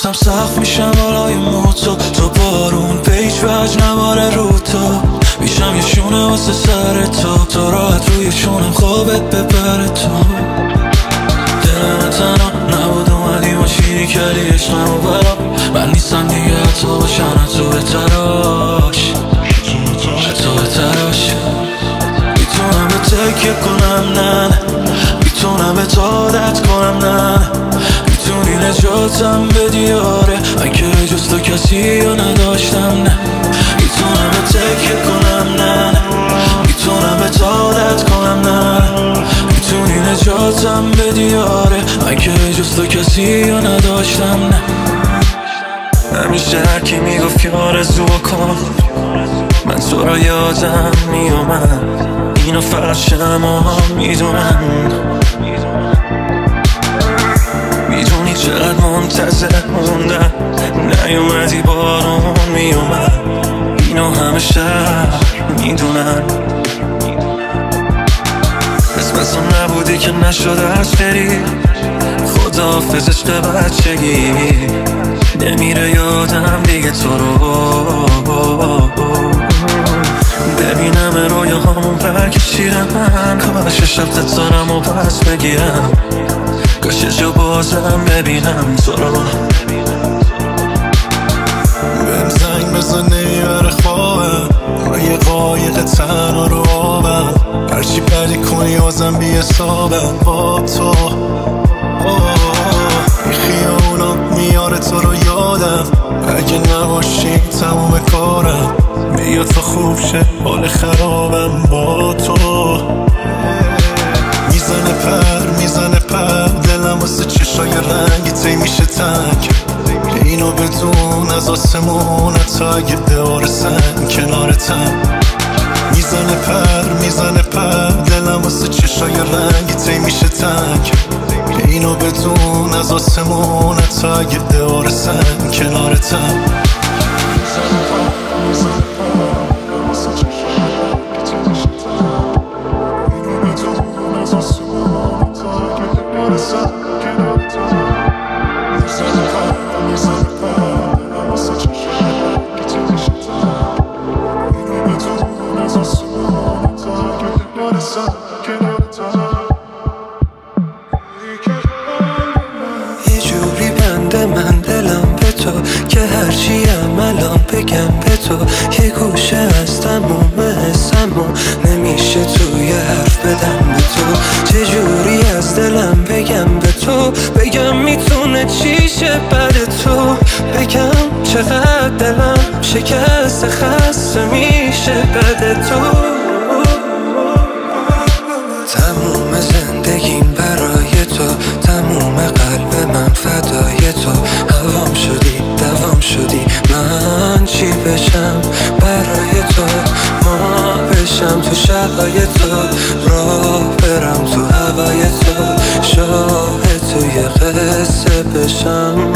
وقتم سقف میشم بالای موتو، تو بارون به هیچ وجه نباره رو تو، میشم یه شونه واسه سر تو راحت روی شونم خوابت ببره تو. دلم تنها نبود اومدی ماشینی کردی عشقمو برا، من نیستم دیگه حتی باشم تو به تراش، حتی به تراش. میتونم به تکیه کنم نه، میتونم به عادت کنم نه، میتونی نجاتم بدی آره، من که جز تو کسی رو نداشتم نه. میتونم به تکیه کنم نه، میتونم به عادت کنم نه، میتونی نجاتم بدی آره، من که جز تو کسی رو نداشتم نه. همیشه هرکی میگفت که آرزو کن، من تو را یادم میومد، اینو فقط شما میدونن. میدونی چقدر منتظر موندم، نیومدی بارون میومد، اینو همه شهر میدونن. اسمسو نبودی که نشده از بری، خداحافظ عشق بچگی، نمیره یادم دیگه تو رو. ببینم رویا همون برگ شیرم، کاش شب تتارم و پس بگیرم، کاش جا بازم ببینم تو رو. بهم زنگ بزن نمیبره خوابم، من یه قایق تنها رو آبم، هرچی بدی کنی بازم بی حسابم با تو. این خیابونا میاره تو رو یادم، اگه نباشی تموم کارم، بیا تا خوب شه حال خرابم با تو. میزنه پر دلم واسه چشای رنگی تی میشه تنگ، اینو بدون از آسمون تا اگه دیوار سنگ کنارتم. میزنه پر دلم واسه چشای رنگی تی میشه تنگ، اینو بدون از آسمون تا اگه دیوار سنگ کنارتم. یه جوری بنده من دلم به تو که هرچی الان بگم به تو، یه گوشه از تموم حسمو نمیشه توی حرف بدم به تو. چجوری از دلم بگم به تو، بگم میتونه چیشه بعد تو، بگم چقدر دلم شکست خسته میشه بعد تو. تموم زندگیم برای تو، تموم قلب من فدای تو، هوام شدی دوام شدی، من چی بشم برای تو، ما بشم تو شبای تو، راه برم تو هوای تو، شاهد توی قصه بشم.